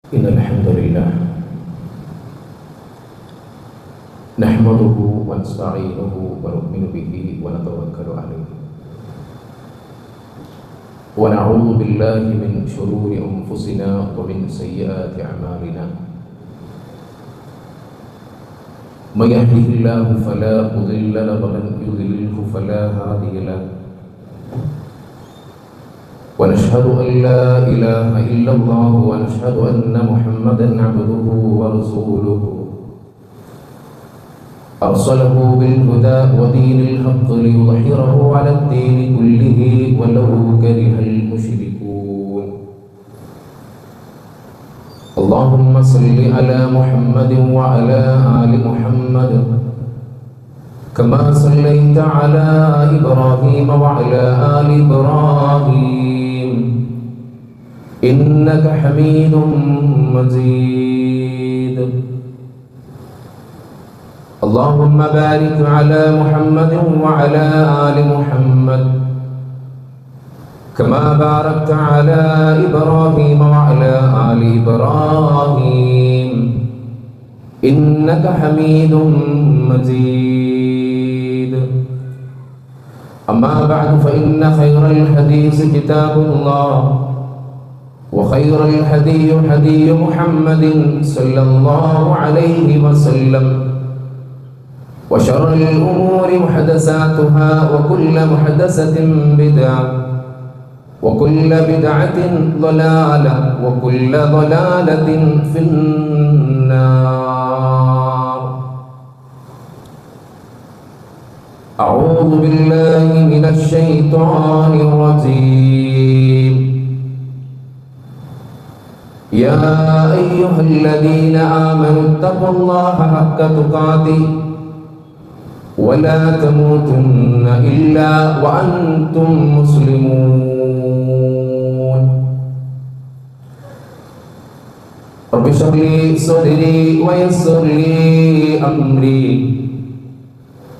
إن الحمد لله نحمده ونستعينه ونؤمن به ونتوكل عليه ونعوذ بالله من شرور أنفسنا ومن سيئات أعمالنا من يهده الله فلا مضل له ومن يضلله فلا هادي له ونشهد أن لا إله إلا الله ونشهد أن محمدا عبده ورسوله أرسله بالهدى ودين الحق ليظهره على الدين كله ولو كره المشركون اللهم صل على محمد وعلى آل محمد كما صليت على إبراهيم وعلى آل إبراهيم إنك حميد مجيد اللهم بارك على محمد وعلى آل محمد كما باركت على إبراهيم وعلى آل إبراهيم إنك حميد مجيد أما بعد فإن خير الحديث كتاب الله وخير الهدي هدي محمد صلى الله عليه وسلم وشر الأمور محدثاتها وكل محدثة بدعة وكل بدعة ضلالة وكل ضلالة في النار. أعوذ بالله من الشيطان الرجيم. يا أيها الذين آمنوا اتقوا الله حق تقاته ولا تموتن إلا وأنتم مسلمون. رب اشرح لي صدري ويسر لي أمري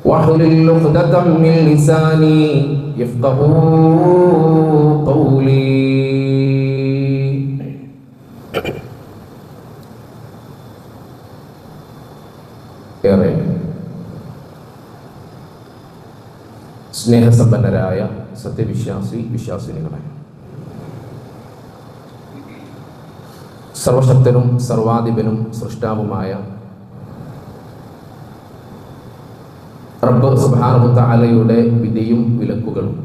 واحلل عقدة من لساني يفقهوا قولي. സ്നേഹസമ്പന്നരായ വിശ്വാസിനികളെ, സർവശക്തനും സർവാധിപനും സൃഷ്ടാവുമായ റബ്ബ് സുബ്ഹാനഹു വ തആലയുടെ വിധിയും വിലക്കുകളും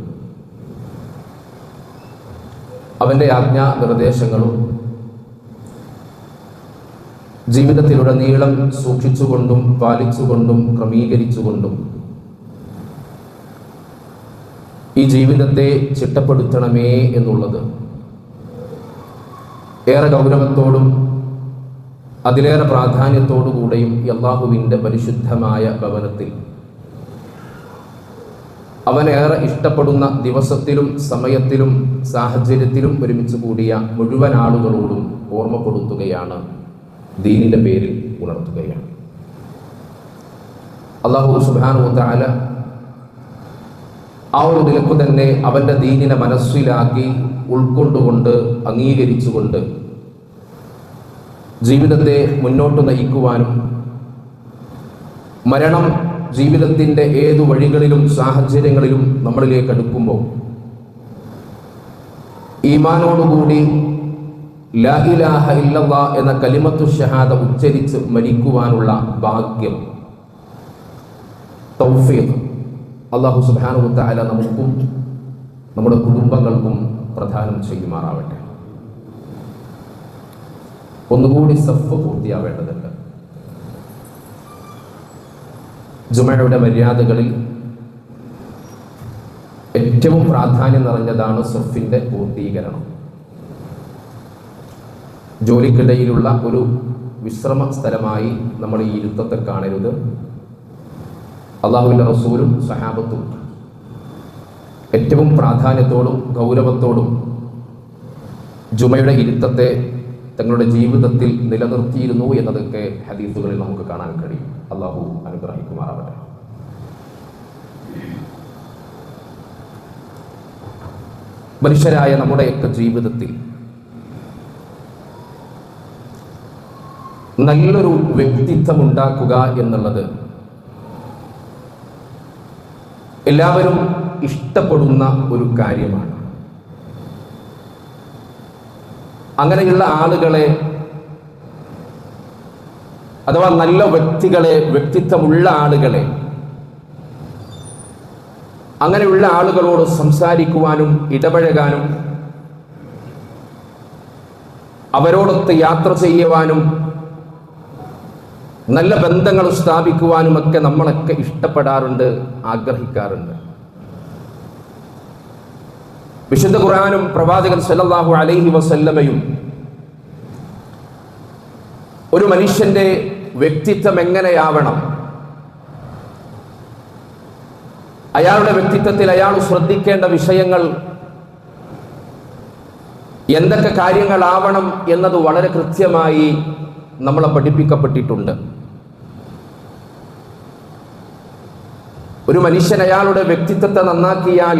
അവൻ്റെ ആജ്ഞാ നിർദ്ദേശങ്ങളും ജീവിതത്തിലുടനീളം സൂക്ഷിച്ചുകൊണ്ടും പാലിച്ചുകൊണ്ടും ക്രമീകരിച്ചുകൊണ്ടും ഈ ജീവിതത്തെ ചിട്ടപ്പെടുത്തണമേ എന്നുള്ളത് ഏറെ ഗൗരവത്തോടും അതിലേറെ പ്രാധാന്യത്തോടുകൂടെയും അല്ലാഹുവിൻ്റെ പരിശുദ്ധമായ ഭവനത്തിൽ അവനേറെ ഇഷ്ടപ്പെടുന്ന ദിവസത്തിലും സമയത്തിലും സാഹചര്യത്തിലും ഒരുമിച്ച് കൂടിയ മുഴുവൻ ആളുകളോടും ഓർമ്മപ്പെടുത്തുകയാണ്, ദീനിൻ്റെ പേരിൽ ഉണർത്തുകയാണ്. അല്ലാഹു സുബ്ഹാനഹു വ തആല ആ ഒരു നിലക്ക് തന്നെ അവൻ്റെ ദീനിനെ മനസ്സിലാക്കി ഉൾക്കൊണ്ടുകൊണ്ട് അംഗീകരിച്ചുകൊണ്ട് ജീവിതത്തെ മുന്നോട്ട് നയിക്കുവാനും മരണം ജീവിതത്തിൻ്റെ ഏതു വഴികളിലും സാഹചര്യങ്ങളിലും നമ്മളിലേക്ക് അടുക്കുമ്പോൾ ഈമാനോടുകൂടി ലാ ഇലാഹ ഇല്ലല്ലാഹ് എന്ന കലിമത്തു ഷഹാദ ഉച്ചരിച്ച് മരിക്കുവാനുള്ള ഭാഗ്യം, തൗഫീഖ് അല്ലാഹു സുബ്ഹാനഹു വ തആല നമുക്കും നമ്മുടെ കുടുംബങ്ങൾക്കും പ്രദാനം ചെയ്യുമാറാവട്ടെ. ഒന്നുകൂടി സഫ് പൂർത്തിയാവേണ്ടതുണ്ട്. ജുമഅയുടെ മര്യാദകളിൽ ഏറ്റവും പ്രാധാന്യം നിറഞ്ഞതാണ് സഫിൻ്റെ പൂർത്തീകരണം. ജോലിക്കിടയിലുള്ള ഒരു വിശ്രമ സ്ഥലമായി നമ്മൾ ഈ ഇരുത്തത്തെ കാണരുത്. അല്ലാഹുവിൻ്റെ റസൂലും സഹാബത്തും ഏറ്റവും പ്രാധാന്യത്തോടും ഗൗരവത്തോടും ജുമയുടെ ഇരുത്തത്തെ തങ്ങളുടെ ജീവിതത്തിൽ നിലനിർത്തിയിരുന്നു എന്നതൊക്കെ ഹദീസുകളിൽ നമുക്ക് കാണാൻ കഴിയും. അല്ലാഹു അനുഗ്രഹിക്കുമാറാവട്ടെ. മനുഷ്യരായ നമ്മുടെയൊക്കെ ജീവിതത്തിൽ നല്ലൊരു വ്യക്തിത്വം ഉണ്ടാക്കുക എന്നുള്ളത് എല്ലാവരും ഇഷ്ടപ്പെടുന്ന ഒരു കാര്യമാണ്. അങ്ങനെയുള്ള ആളുകളെ അഥവാ നല്ല വ്യക്തികളെ, വ്യക്തിത്വമുള്ള ആളുകളെ, അങ്ങനെയുള്ള ആളുകളോട് സംസാരിക്കുവാനും ഇടപഴകാനും അവരോടൊത്ത് യാത്ര ചെയ്യുവാനും നല്ല ബന്ധങ്ങൾ സ്ഥാപിക്കുവാനുമൊക്കെ നമ്മളൊക്കെ ഇഷ്ടപ്പെടാറുണ്ട്, ആഗ്രഹിക്കാറുണ്ട്. വിശുദ്ധ ഖുർആനും പ്രവാചകൻ സല്ലല്ലാഹു അലൈഹി വസല്ലമയും ഒരു മനുഷ്യന്റെ വ്യക്തിത്വം എങ്ങനെയാവണം, അയാളുടെ വ്യക്തിത്വത്തിൽ അയാൾ ശ്രദ്ധിക്കേണ്ട വിഷയങ്ങൾ എന്തൊക്കെ കാര്യങ്ങളാവണം എന്നത് വളരെ കൃത്യമായി നമ്മളെ പഠിപ്പിക്കപ്പെട്ടിട്ടുണ്ട്. ഒരു മനുഷ്യൻ അയാളുടെ വ്യക്തിത്വത്തെ നന്നാക്കിയാൽ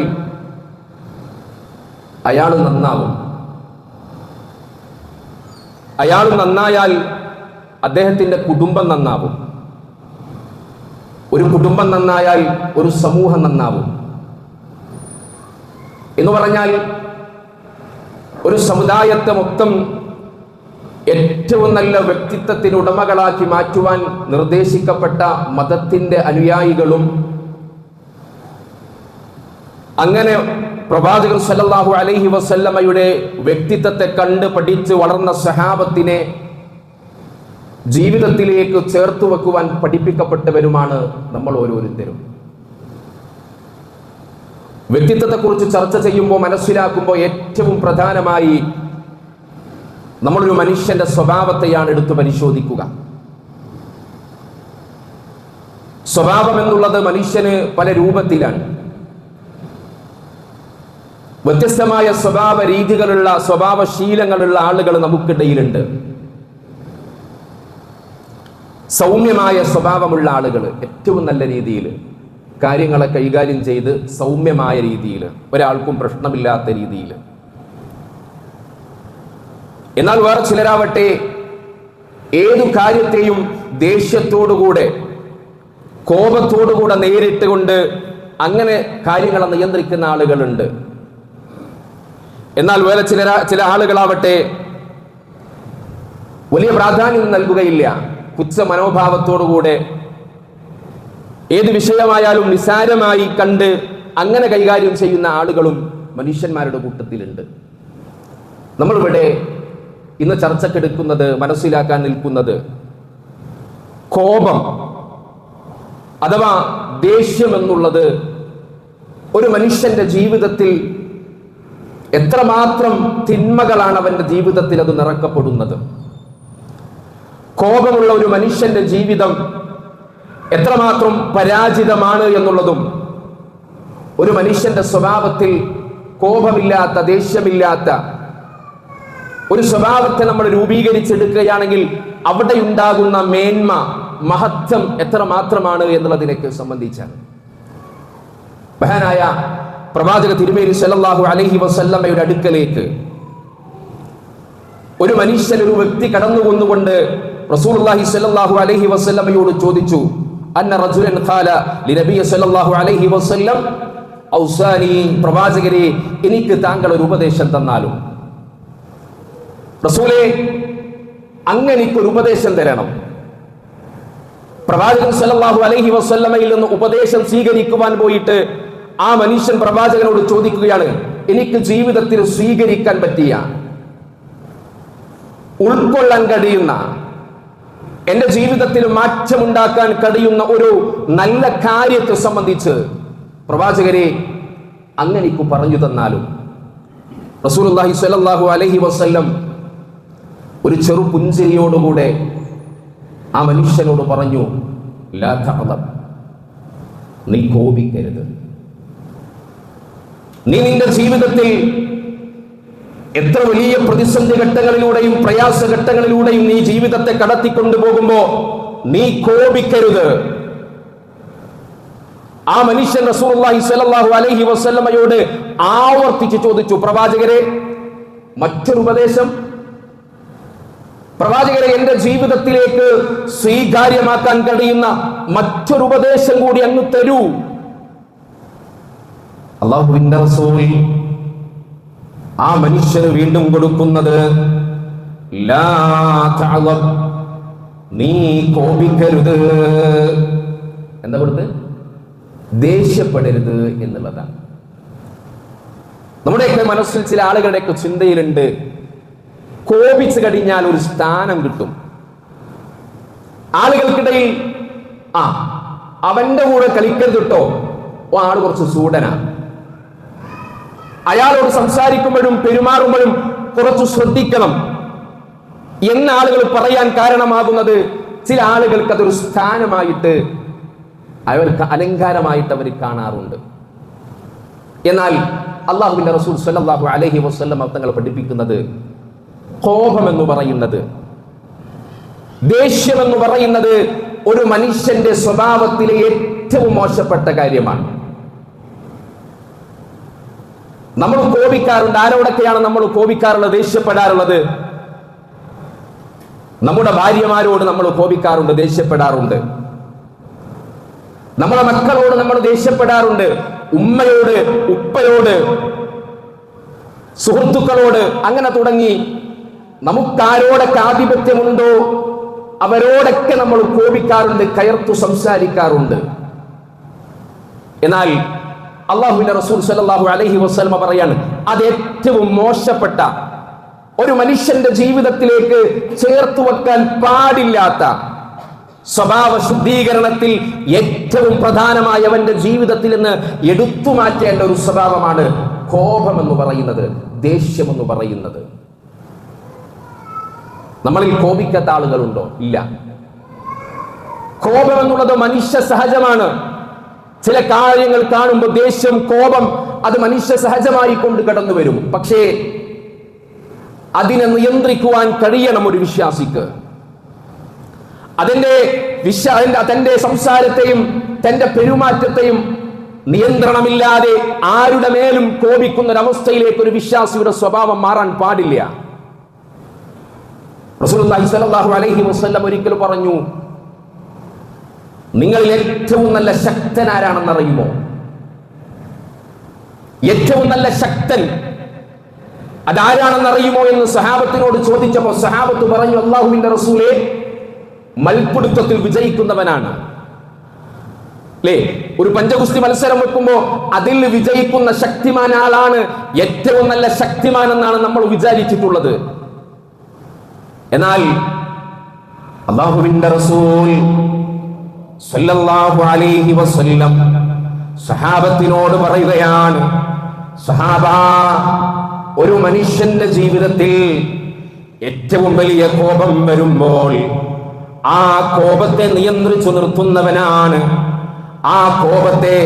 അയാൾ നന്നാവും. അയാൾ നന്നായാൽ അദ്ദേഹത്തിൻ്റെ കുടുംബം നന്നാവും. ഒരു കുടുംബം നന്നായാൽ ഒരു സമൂഹം നന്നാവും. എന്ന് പറഞ്ഞാൽ ഒരു സമുദായത്തെ മൊത്തം ഏറ്റവും നല്ല വ്യക്തിത്വത്തിന് ഉടമകളാക്കി മാറ്റുവാൻ നിർദ്ദേശിക്കപ്പെട്ട മതത്തിൻ്റെ അനുയായികളും അങ്ങനെ പ്രവാചകൻ സല്ലല്ലാഹു അലൈഹി വസല്ലമയുടെ വ്യക്തിത്വത്തെ കണ്ട് പഠിച്ച് വളർന്ന സഹാബത്തിനെ ജീവിതത്തിലേക്ക് ചേർത്ത് വെക്കുവാൻ പഠിപ്പിക്കപ്പെട്ടവരുമാണ് നമ്മൾ ഓരോരുത്തരും. വ്യക്തിത്വത്തെക്കുറിച്ച് ചർച്ച ചെയ്യുമ്പോൾ, മനസ്സിലാക്കുമ്പോൾ ഏറ്റവും പ്രധാനമായി നമ്മളൊരു മനുഷ്യന്റെ സ്വഭാവത്തെയാണ് എടുത്ത് പരിശോധിക്കുക. സ്വഭാവം എന്നുള്ളത് മനുഷ്യന് പല രൂപത്തിലാണ്. വ്യത്യസ്തമായ സ്വഭാവ രീതികളുള്ള, സ്വഭാവശീലങ്ങളുള്ള ആളുകൾ നമുക്കിടയിലുണ്ട്. സൗമ്യമായ സ്വഭാവമുള്ള ആളുകൾ ഏറ്റവും നല്ല രീതിയിൽ കാര്യങ്ങളെ കൈകാര്യം ചെയ്ത് സൗമ്യമായ രീതിയിൽ, ഒരാൾക്കും പ്രശ്നമില്ലാത്ത രീതിയിൽ. എന്നാൽ വേറെ ചിലരാവട്ടെ ഏതു കാര്യത്തെയും ദേഷ്യത്തോടുകൂടെ, കോപത്തോടുകൂടെ നേരിട്ട് കൊണ്ട് അങ്ങനെ കാര്യങ്ങളെ നിയന്ത്രിക്കുന്ന ആളുകളുണ്ട്. എന്നാൽ വേറെ ചില ആളുകളാവട്ടെ വലിയ പ്രാധാന്യം നൽകുകയില്ല. പുച്ഛ മനോഭാവത്തോടുകൂടെ ഏത് വിഷയമായാലും നിസാരമായി കണ്ട് അങ്ങനെ കൈകാര്യം ചെയ്യുന്ന ആളുകളും മനുഷ്യന്മാരുടെ കൂട്ടത്തിലുണ്ട്. നമ്മളിവിടെ ഇന്ന് ചർച്ചക്കെടുക്കുന്നത്, മനസ്സിലാക്കാൻ നിൽക്കുന്നത് കോപം അഥവാ ദേഷ്യം എന്നുള്ളത് ഒരു മനുഷ്യന്റെ ജീവിതത്തിൽ എത്രമാത്രം തിന്മകളാണ് അവന്റെ ജീവിതത്തിൽ അത് നിറക്കപ്പെടുന്നത്. കോപമുള്ള ഒരു മനുഷ്യന്റെ ജീവിതം എത്രമാത്രം പരാജിതമാണ് എന്നുള്ളതും, ഒരു മനുഷ്യന്റെ സ്വഭാവത്തിൽ കോപമില്ലാത്ത, ദേഷ്യമില്ലാത്ത ഒരു സ്വഭാവത്തെ നമ്മൾ രൂപീകരിച്ചെടുക്കുകയാണെങ്കിൽ അവിടെ ഉണ്ടാകുന്ന മേന്മ, മഹത്വം എത്രമാത്രമാണ് എന്നുള്ളതിനൊക്കെ സംബന്ധിച്ചാണ്. മഹാനായ പ്രവാചക തിരുമേനി സല്ലല്ലാഹു അലൈഹി വസല്ലമയുടെ അടുക്കലേക്ക് ഒരു മനുഷ്യൻ, ഒരു വ്യക്തി കടന്നു വന്നുകൊണ്ട് റസൂലുള്ളാഹി സ്വല്ലല്ലാഹു അലൈഹി വസല്ലമയോട് ചോദിച്ചു, അന്ന റജുലൻ ഖാല ലിനബി സ്വല്ലല്ലാഹു അലൈഹി വസല്ലം ഔസാനി, പ്രവാചകരെ എനിക്ക് താങ്കൾ ഒരു ഉപദേശം തന്നാലും. റസൂലേ, അങ്ങനെ എനിക്കൊരു ഉപദേശം തരണം. പ്രവാചകൻ സല്ലല്ലാഹു അലൈഹി വസല്ലമയിൽ നിന്ന് ഉപദേശം സ്വീകരിക്കുവാൻ പോയിട്ട് ആ മനുഷ്യൻ പ്രവാചകനോട് ചോദിക്കുകയാണ്, എനിക്ക് ജീവിതത്തിൽ സ്വീകരിക്കാൻ പറ്റിയ, ഉൾക്കൊള്ളാൻ കഴിയുന്ന, എന്റെ ജീവിതത്തിൽ മാറ്റമുണ്ടാക്കാൻ കഴിയുന്ന ഒരു നല്ല കാര്യത്തെ സംബന്ധിച്ച് പ്രവാചകരെ അങ്ങനെ എനിക്ക് പറഞ്ഞു തന്നാലും. റസൂലുള്ളാഹി സ്വല്ലല്ലാഹു അലൈഹി വസല്ലം ഒരു ചെറു പുഞ്ചിരിയോടുകൂടെ ആ മനുഷ്യനോട് പറഞ്ഞു, ലാ തഅദബ്, നീ കോപിക്കരുത്. നീ നിന്റെ ജീവിതത്തിൽ എത്ര വലിയ പ്രതിസന്ധി ഘട്ടങ്ങളിലൂടെയും പ്രയാസഘട്ടങ്ങളിലൂടെയും നീ ജീവിതത്തെ കടത്തിക്കൊണ്ടു പോകുമ്പോ നീ കോപിക്കരുത്. ആ മനുഷ്യൻ റസൂലുള്ളാഹി സ്വല്ലല്ലാഹു അലൈഹി വസല്ലമയോട് ആവർത്തിച്ച് ചോദിച്ചു, പ്രവാചകരെ മറ്റൊരു ഉപദേശം? പ്രവാചകരെ, എന്റെ ജീവിതത്തിലേക്ക് സ്വീകാര്യമാക്കാൻ കഴിയുന്ന മറ്റൊരു ഉപദേശം കൂടി അങ്ങ് തരൂ. അല്ലാഹുവിന്റെ റസൂൽ ആ മനുഷ്യന് വീണ്ടും കൊടുക്കുന്നത്, ലാ തഅലം, നീ കോപിക്കരുത്. എന്താ കൊടുത്ത്? ദേഷ്യപ്പെടരുത് എന്നുള്ളതാണ്. നമ്മുടെയൊക്കെ മനസ്സിൽ ചില ആളുകളുടെയൊക്കെ ചിന്തയിലുണ്ട്, കോപിച്ചു കഴിഞ്ഞാൽ ഒരു സ്ഥാനം കിട്ടും. ആളുകൾക്കിടയിൽ അവന്റെ കൂടെ കളിക്കരുത് കേട്ടോ, ആള് കുറച്ച് സൂടനാ, അയാളോട് സംസാരിക്കുമ്പോഴും പെരുമാറുമ്പോഴും കുറച്ച് ശ്രദ്ധിക്കണം എന്ന ആളുകൾ പറയാൻ കാരണമാകുന്നത് ചില ആളുകൾക്ക് അതൊരു സ്ഥാനമായിട്ട്, അവർക്ക് അലങ്കാരമായിട്ട് അവർ കാണാറുണ്ട്. എന്നാൽ അല്ലാഹുവിന്റെ റസൂൽ സ്വല്ലല്ലാഹു അലൈഹി വസല്ലം തങ്ങൾ പഠിപ്പിക്കുന്നത്, കോപമെന്ന് പറയുന്നത്, ദേഷ്യമെന്ന് പറയുന്നത് ഒരു മനുഷ്യന്റെ സ്വഭാവത്തിലെ ഏറ്റവും മോശപ്പെട്ട കാര്യമാണ്. നമ്മൾ കോപിക്കാറുണ്ട്. ആരോടൊക്കെയാണ് നമ്മൾ കോപിക്കാറുള്ളത്, ദേഷ്യപ്പെടാറുള്ളത്? നമ്മുടെ ഭാര്യമാരോട് നമ്മൾ കോപിക്കാറുണ്ട്, ദേഷ്യപ്പെടാറുണ്ട്. നമ്മുടെ മക്കളോട് നമ്മൾ ദേഷ്യപ്പെടാറുണ്ട്, ഉമ്മയോട്, ഉപ്പയോട്, സുഹൃത്തുക്കളോട്, അങ്ങനെ തുടങ്ങി നമുക്കാരോടൊക്കെ ആധിപത്യമുണ്ടോ അവരോടൊക്കെ നമ്മൾ കോപിക്കാറുണ്ട്, കയർത്തു സംസാരിക്കാറുണ്ട്. എന്നാൽ അല്ലാഹുവിന്റെ റസൂൽ സ്വല്ലല്ലാഹു അലൈഹി വസല്ലം പറയാണ്, അത് ഏറ്റവും മോശപ്പെട്ട, ഒരു മനുഷ്യന്റെ ജീവിതത്തിലേക്ക് ചേർത്തു വെക്കാൻ പാടില്ലാത്ത, സ്വഭാവ ശുദ്ധീകരണത്തിൽ ഏറ്റവും പ്രധാനമായ അവന്റെ ജീവിതത്തിൽ നിന്ന് എടുത്തു മാറ്റേണ്ട ഒരു സ്വഭാവമാണ് കോപമെന്ന് പറയുന്നത്, ദേഷ്യമെന്ന് പറയുന്നത്. നമ്മളിൽ കോപിക്കാത്ത ആളുകളുണ്ടോ? ഇല്ല. കോപം എന്നുള്ളത് മനുഷ്യ സഹജമാണ്. ചില കാര്യങ്ങൾ കാണുമ്പോൾ ദേഷ്യം, കോപം അത് മനുഷ്യ സഹജമായി കൊണ്ട് കടന്നു വരും. പക്ഷേ അതിനെ നിയന്ത്രിക്കുവാൻ കഴിയണം ഒരു വിശ്വാസിക്ക്. തന്റെ സംസാരത്തെയും തന്റെ പെരുമാറ്റത്തെയും നിയന്ത്രണമില്ലാതെ ആരുടെ മേലും കോപിക്കുന്ന ഒരവസ്ഥയിലേക്ക് ഒരു വിശ്വാസിയുടെ സ്വഭാവം മാറാൻ പാടില്ല. റസൂലുള്ളാഹി സ്വല്ലല്ലാഹു അലൈഹി വസല്ലം ഒരിക്കൽ പറഞ്ഞു, നിങ്ങളിൽ ഏറ്റവും നല്ല ശക്തൻ ആരാണെന്നറിയുമോ? ഏറ്റവും നല്ല ശക്തൻ അതാരാണെന്നറിയുമോ എന്ന് സഹാബത്തിനോട് ചോദിച്ചപ്പോൾ സഹാബത്ത് പറഞ്ഞു, അല്ലാഹുവിന്റെ റസൂലേ, മൽപിടുത്തത്തിൽ വിജയിക്കുന്നവനാണ്. അല്ലേ? ഒരു പഞ്ചഗുസ്തി മത്സരം വെക്കുമ്പോ അതിൽ വിജയിക്കുന്ന ശക്തിമാൻ ആളാണ് ഏറ്റവും നല്ല ശക്തിമാൻ എന്നാണ് നമ്മൾ വിചാരിച്ചിട്ടുള്ളത്. എന്നാൽ അല്ലാഹുവിന്റെ റസൂൽ സ്വല്ലല്ലാഹു അലൈഹി വസല്ലം സഹാബത്തിനോട് പറയുകയാണ്, സഹാബ, ഒരു മനുഷ്യന്റെ ജീവിതത്തിൽ ഏറ്റവും വലിയ കോപം വരുമ്പോൾ ആ കോപത്തെ നിയന്ത്രിച്ചു നിർത്തുന്നവനാണ്, ആ കോപത്തെ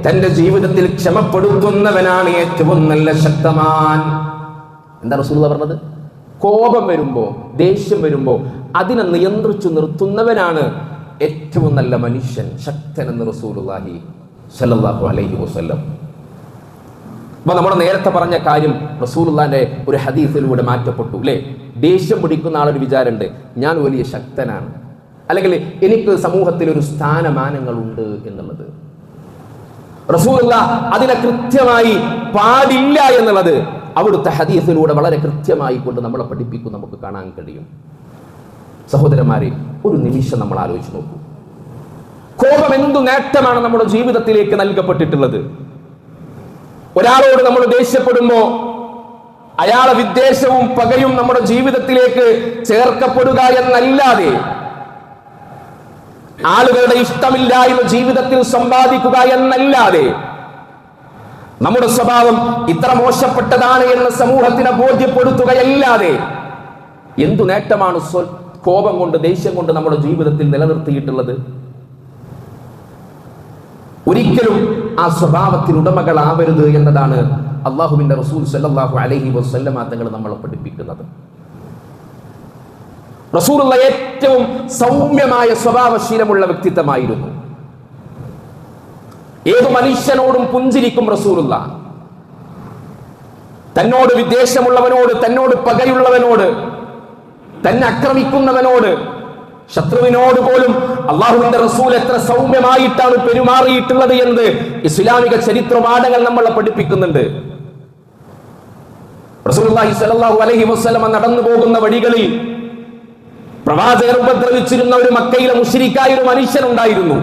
തന്റെ ജീവിതത്തിൽ ക്ഷമപ്പെടുത്തുന്നവനാണ് ഏറ്റവും നല്ല ശക്തമാൻ. എന്താ റസൂലുള്ളാഹി പറഞ്ഞത്? കോപം വരുമ്പോ, ദേഷ്യം വരുമ്പോ അതിനെ നിയന്ത്രിച്ചു നിർത്തുന്നവനാണ് ഏറ്റവും നല്ല മനുഷ്യൻ, ശക്തൻ എന്ന് റസൂലുള്ളാഹി സ്വല്ലല്ലാഹു അലൈഹി വസല്ലം. അപ്പൊ നമ്മൾ നേരത്തെ പറഞ്ഞ കാര്യം റസൂലുള്ളാഹിന്റെ ഒരു ഹദീസിലൂടെ മാറ്റപ്പെട്ടു. അല്ലെ? ദേഷ്യം പിടിക്കുന്ന ആളൊരു വിചാരമുണ്ട്, ഞാൻ വലിയ ശക്തനാണ്, അല്ലെങ്കിൽ എനിക്ക് സമൂഹത്തിൽ ഒരു സ്ഥാനമാനങ്ങളുണ്ട് എന്നുള്ളത്. റസൂലുള്ളാഹി അതിനെ കൃത്യമായി പാടില്ല എന്നുള്ളത് അവിടുത്തെ ഹദീസിലൂടെ വളരെ കൃത്യമായി കൊണ്ട് നമ്മളെ പഠിപ്പിക്കും, നമുക്ക് കാണാൻ കഴിയും. സഹോദരന്മാരെ, ഒരു നിമിഷം നമ്മൾ ആലോചിച്ച് നോക്കൂ. കോപം എന്തു നേട്ടമാണ് നമ്മുടെ ജീവിതത്തിലേക്ക് നൽകപ്പെട്ടിട്ടുള്ളത്? ഒരാളോട് നമ്മൾ ദേഷ്യപ്പെടുമ്പോ അയാളെ വിദ്വേഷവും പകയും നമ്മുടെ ജീവിതത്തിലേക്ക് ചേർക്കപ്പെടുക എന്നല്ലാതെ, ആളുകളുടെ ഇഷ്ടമില്ലായ്മ ജീവിതത്തിൽ സമ്പാദിക്കുക എന്നല്ലാതെ, നമ്മുടെ സ്വഭാവം ഇത്ര മോശപ്പെട്ടതാണ് എന്ന് സമൂഹത്തിനെ ബോധ്യപ്പെടുത്തുകയല്ലാതെ എന്തു നേട്ടമാണ് കോപം കൊണ്ട്, ദേഷ്യം കൊണ്ട് നമ്മുടെ ജീവിതത്തിൽ നിലനിർത്തിയിട്ടുള്ളത്? ഒരിക്കലും ആ സ്വഭാവത്തിന് ഉടമകളാവരുത് എന്നതാണ് അല്ലാഹുവിന്റെ റസൂൽ സ്വല്ലല്ലാഹു അലൈഹി വസല്ലം തങ്ങൾ നമ്മളെ പഠിപ്പിക്കുന്നത്. റസൂലുള്ളാഹി ഏറ്റവും സൗമ്യമായ സ്വഭാവശീലമുള്ള വ്യക്തിത്വമായിരുന്നു. ഏതു മനുഷ്യനോടും പുഞ്ചിരിക്കും റസൂലുള്ളാഹി. തന്നോട് വിദ്വേഷമുള്ളവനോട്, തന്നോട് പകയുള്ളവനോട് തന്നെ ആക്രമിക്കുന്നവനോട്, ശത്രുവിനോട് പോലും അള്ളാഹുവിന്റെ റസൂൽ എത്ര സൗമ്യമായിട്ടാണ് പെരുമാറിയിട്ടുള്ളത് എന്ന് ഇസ്ലാമിക ചരിത്രപാഠങ്ങൾ നമ്മളെ പഠിപ്പിക്കുന്നുണ്ട്. റസൂലുള്ളാഹി സ്വല്ലല്ലാഹു അലൈഹി വസല്ലം നടന്നു പോകുന്ന വഴികളിൽ പ്രവാചകർ ഉപദ്രവിച്ചിരുന്ന ഒരു മക്കയിലെ മുശ്രിക്കായ ഒരു മനുഷ്യനുണ്ടായിരുന്നു.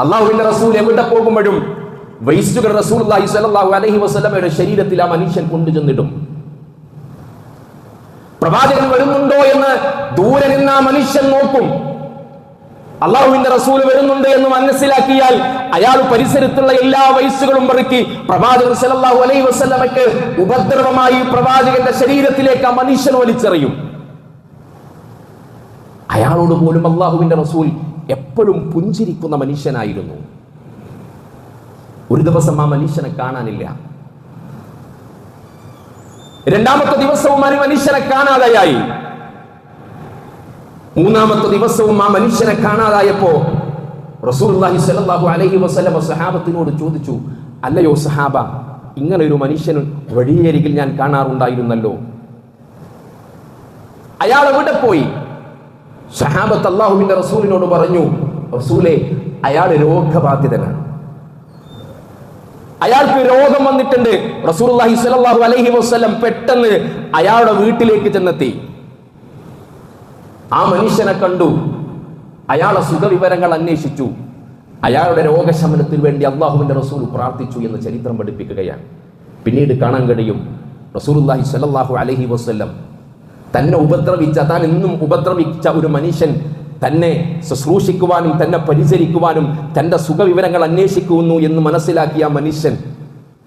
അള്ളാഹുവിന്റെ റസൂൽ എവിടെ പോകുമ്പോഴും വൈസ്റ്റുകൾ റസൂലുള്ളാഹി സ്വല്ലല്ലാഹു അലൈഹി വസല്ലമയുടെ ശരീരത്തിൽ ആ മനുഷ്യൻ കൊണ്ടുചെന്നിടും. പ്രവാചകൻ വരുന്നുണ്ടോ എന്ന് ദൂരെ നിന്ന് ആ മനുഷ്യൻ നോക്കും. അള്ളാഹുവിന്റെ റസൂൽ വരുന്നുണ്ട് എന്ന് മനസ്സിലാക്കിയാൽ അയാൾ പരിസരത്തുള്ള എല്ലാ വയസ്സുകളും പെറുക്കി പ്രവാചകൻ സല്ലല്ലാഹു അലൈഹി വസല്ലമയ്ക്ക് ഉപദ്രവമായി പ്രവാചകന്റെ ശരീരത്തിലേക്ക് ആ മനുഷ്യൻ വലിച്ചെറിയും. അയാളോട് പോലും അള്ളാഹുവിന്റെ റസൂൽ എപ്പോഴും പുഞ്ചിരിക്കുന്ന മനുഷ്യനായിരുന്നു. ഒരു ദിവസം ആ മനുഷ്യനെ കാണാനില്ല. രണ്ടാമത്തെ ദിവസവും ആ മനുഷ്യനെ കാണാതായി. മൂന്നാമത്തെ ദിവസവും ആ മനുഷ്യനെ കാണാതായപ്പോ റസൂലുള്ളാഹി സ്വല്ലല്ലാഹു അലൈഹി വസല്ലം സഹാബത്തിനോട് ചോദിച്ചു, അല്ലയോ സഹാബ, ഇങ്ങനെ ഒരു മനുഷ്യൻ വഴിയരികിൽ ഞാൻ കാണാറുണ്ടായിരുന്നല്ലോ, അയാൾ എവിടെ പോയി? സഹാബത്ത് അല്ലാഹുവിന്റെ റസൂലിനോട് പറഞ്ഞു, റസൂലേ, അയാൾ രോഗബാധിതനാണ്, അയാൾക്ക് രോഗം വന്നിട്ടുണ്ട്. റസൂലുള്ളാഹി സ്വല്ലല്ലാഹു അലൈഹി വസല്ലം പെട്ടെന്ന് അയാളുടെ വീട്ടിലേക്ക് ചെന്നെത്തി. ആ മനുഷ്യനെ കണ്ടു, അയാളുടെ സുഖവിവരങ്ങൾ അന്വേഷിച്ചു, അയാളുടെ രോഗശമനത്തിന് വേണ്ടി അള്ളാഹുവിന്റെ റസൂൽ പ്രാർത്ഥിച്ചു എന്ന് ചരിത്രം പഠിപ്പിക്കുകയാണ്. പിന്നീട് കാണാൻ കഴിയും റസൂലുള്ളാഹി സ്വല്ലല്ലാഹു അലൈഹി വസല്ലം തന്നെ ഉപദ്രവിച്ച, താൻ എന്നും ഉപദ്രവിച്ച ഒരു മനുഷ്യൻ തന്നെ ശുശ്രൂഷിക്കുവാനും തന്നെ പരിചരിക്കുവാനും തന്റെ സുഖവിവരങ്ങൾ അന്വേഷിക്കുന്നു എന്ന് മനസ്സിലാക്കിയ മനുഷ്യൻ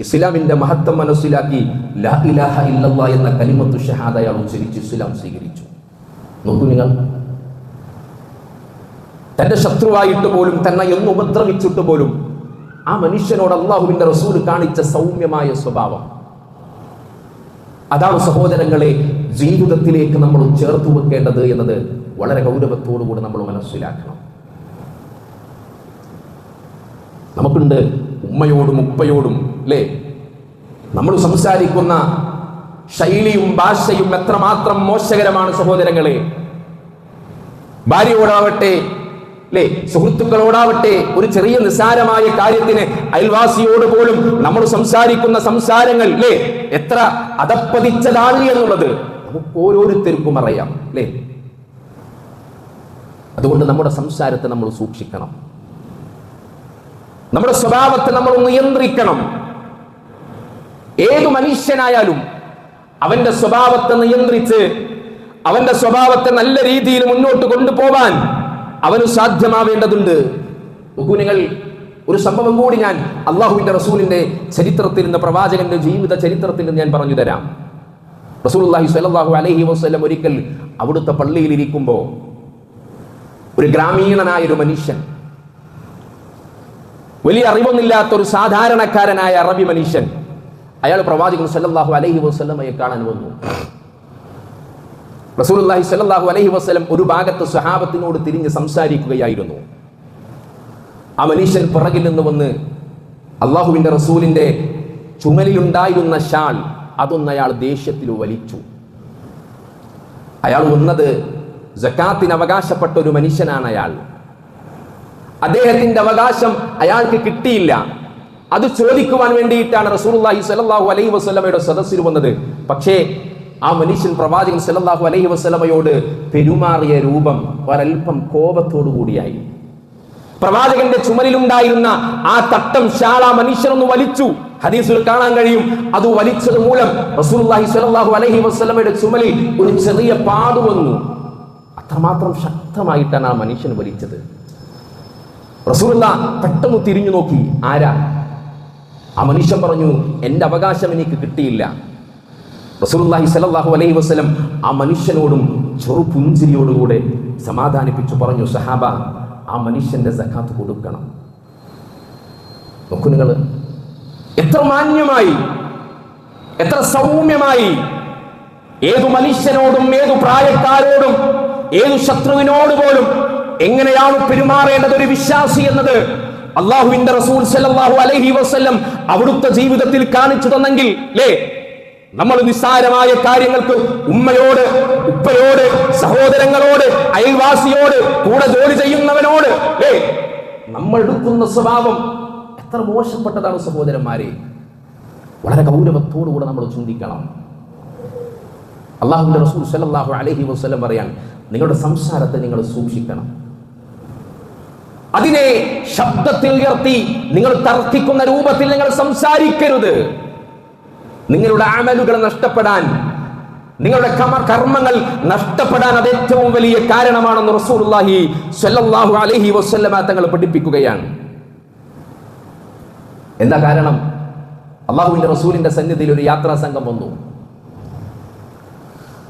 ഇസ്ലാമിന്റെ മഹത്വം മനസ്സിലാക്കി ലാ ഇലാഹ ഇല്ലല്ലാഹ് എന്ന കലിമത്തു ഷഹാദ അയാൾ ഉച്ചരിച്ച് ഇസ്ലാം സ്വീകരിച്ചു. നോക്കൂ നിങ്ങൾ, തന്റെ ശത്രുവായിട്ട് പോലും തന്നെ എന്ന് ഉപദ്രവിച്ചിട്ട് പോലും ആ മനുഷ്യനോട് അള്ളാഹുവിന്റെ റസൂൽ കാണിച്ച സൗമ്യമായ സ്വഭാവം, അതാണ് സഹോദരങ്ങളെ ജീവിതത്തിലേക്ക് നമ്മൾ ചേർത്തു വെക്കേണ്ടത് എന്നത് വളരെ ഗൗരവത്തോടുകൂടി നമ്മൾ മനസ്സിലാക്കണം. നമുക്കുണ്ട് ഉമ്മയോടും ഉപ്പയോടും അല്ലേ, നമ്മൾ സംസാരിക്കുന്ന ശൈലിയും ഭാഷയും എത്രമാത്രം മോശകരമാണ് സഹോദരങ്ങളെ. ഭാര്യയോടാവട്ടെ അല്ലേ, സുഹൃത്തുക്കളോടാവട്ടെ, ഒരു ചെറിയ നിസ്സാരമായ കാര്യത്തിന് അയൽവാസിയോട് പോലും നമ്മൾ സംസാരിക്കുന്ന സംസാരങ്ങൾ അല്ലേ എത്ര അധപ്പതിച്ചതാണ് എന്നുള്ളത് നമുക്ക് ഓരോരുത്തർക്കും അറിയാം അല്ലേ. അതുകൊണ്ട് നമ്മുടെ സംസാരത്തെ നമ്മൾ സൂക്ഷിക്കണം, നമ്മുടെ സ്വഭാവത്തെ നമ്മൾ നിയന്ത്രിക്കണം. ഏതു മനുഷ്യനായാലും അവന്റെ സ്വഭാവത്തെ നിയന്ത്രിച്ച് അവന്റെ സ്വഭാവത്തെ നല്ല രീതിയിൽ മുന്നോട്ട് കൊണ്ടുപോവാൻ അവന് സാധ്യമാവേണ്ടതുണ്ട്. നിങ്ങൾ ഒരു സംഭവം കൂടി ഞാൻ അള്ളാഹുവിന്റെ റസൂലിന്റെ ചരിത്രത്തിൽ നിന്ന്, പ്രവാചകന്റെ ജീവിത ചരിത്രത്തിൽ നിന്ന് ഞാൻ പറഞ്ഞു തരാം. റസൂലുള്ളാഹി സ്വല്ലല്ലാഹു അലൈഹി വസല്ലം ഒരിക്കൽ അവിടുത്തെ പള്ളിയിൽ ഇരിക്കുമ്പോൾ ഒരു ഗ്രാമീണനായ ഒരു മനുഷ്യൻ, വലിയ അറിവൊന്നുമില്ലാത്ത ഒരു സാധാരണക്കാരനായ അറബി മനുഷ്യൻ, അയാൾ പ്രവാചകൻ സല്ലല്ലാഹു അലൈഹി വസല്ലമയെ കാണാൻ വന്നു. റസൂലുള്ളാഹി സ്വല്ലല്ലാഹു അലൈഹി വസല്ലം ഒരു ഭാഗത്ത് സ്വഹാബത്തിനോട് തിരിഞ്ഞ് സംസാരിക്കുകയായിരുന്നു. ആ മനുഷ്യൻ പുറകിൽ നിന്ന് വന്ന് അള്ളാഹുവിന്റെ റസൂലിന്റെ ചുമലിലുണ്ടായിരുന്ന ഷാൾ അതൊന്ന് അയാൾ ദേഷ്യത്തിൽ വലിച്ചു. അയാൾ വന്നത് സക്കാത്തിന് അവകാശപ്പെട്ട ഒരു മനുഷ്യനാണ്. അയാൾ അദ്ദേഹത്തിന്റെ അവകാശം അയാൾക്ക് കിട്ടിയില്ല. അത് ചോദിക്കുവാൻ വേണ്ടിയിട്ടാണ് റസൂലുള്ളാഹി സ്വല്ലല്ലാഹു അലൈഹി വസല്ലമയുടെ സദസ്സിൽ വന്നത്. പക്ഷേ ആ മനുഷ്യൻ പ്രവാചകൻ സല്ലല്ലാഹു അലൈഹി വസല്ലമയോട് പെരുമാറിയ രൂപം ഒരൽപ്പം കോപത്തോടു കൂടിയായി. പ്രവാചകന്റെ ചുമലിലുണ്ടായിരുന്ന ആ തട്ടം ഷാൾ ആ മനുഷ്യനൊന്ന് വലിച്ചു. ഹദീസിൽ കാണാൻ കഴിയും, അത് വലിച്ചത് മൂലം റസൂലുള്ളാഹി സ്വല്ലല്ലാഹു അലൈഹി വസല്ലമയുടെ ചുമലിൽ ഒരു ചെറിയ പാട് വന്നു. അത്രമാത്രം ശക്തമായിട്ടാണ് ആ മനുഷ്യൻ വലിച്ചത്. റസൂലുള്ളാഹി പെട്ടെന്ന് തിരിഞ്ഞു നോക്കി, ആരാ? ആ മനുഷ്യൻ പറഞ്ഞു, എന്റെ അവകാശം എനിക്ക് കിട്ടിയില്ല. റസൂലുള്ളാഹി സ്വല്ലല്ലാഹു അലൈഹി വസല്ലം ആ മനുഷ്യനോടും ചെറുപുഞ്ചിരിയോടുകൂടെ സമാധാനിപ്പിച്ചു പറഞ്ഞു, സഹാബ, ആ മനുഷ്യന്റെ സക്കാത്ത് കൊടുക്കണം. നോക്കൂ നിങ്ങൾ, എത്ര മാന്യമായി, എത്ര സൗമ്യമായി ഏതു മനുഷ്യനോടും ഏതു പ്രായക്കാരോടും ഏതു ശത്രുവിനോട് പോലും എങ്ങനെയാണ് പെരുമാറേണ്ടത് ഒരു വിശ്വാസി എന്നത് അള്ളാഹുവിന്റെ റസൂൽ സല്ലല്ലാഹു അലൈഹി വസല്ലം അവിടുത്തെ ജീവിതത്തിൽ കാണിച്ചു തന്നെങ്കിൽ അല്ലേ, നമ്മൾ നിസ്സാരമായ കാര്യങ്ങൾക്ക് ഉമ്മയോട്, ഉപ്പയോട്, സഹോദരങ്ങളോട്, അയൽവാസിയോട്, കൂടെ ജോലി ചെയ്യുന്നവനോട് നമ്മൾ എടുക്കുന്ന സ്വഭാവം എത്ര മോശപ്പെട്ടതാണ് സഹോദരന്മാരെ. വളരെ ഗൗരവത്തോടുകൂടെ നമ്മൾ ചിന്തിക്കണം. അല്ലാഹുവിന്റെ റസൂൽ സല്ലല്ലാഹു അലൈഹി വസല്ലം പറയാൻ, നിങ്ങളുടെ സംസാരത്തെ നിങ്ങൾ സൂക്ഷിക്കണം. അതിനെ ശബ്ദത്തിൽ ഉയർത്തി നിങ്ങൾ തർക്കിക്കുന്ന രൂപത്തിൽ നിങ്ങൾ സംസാരിക്കരുത്. നിങ്ങളുടെ അമലുകൾ നഷ്ടപ്പെടാൻ, നിങ്ങളുടെ കർമ്മങ്ങൾ നഷ്ടപ്പെടാൻ അത് ഏറ്റവും വലിയ കാരണമാണെന്ന് റസൂലുള്ളാഹി സ്വല്ലല്ലാഹു അലൈഹി വസല്ലമ തങ്ങൾ പഠിപ്പിക്കുകയാണ്. എന്താ കാരണം? അല്ലാഹുവിന്റെ റസൂലിന്റെ സന്നിധിയിൽ ഒരു യാത്രാ സംഘം വന്നു.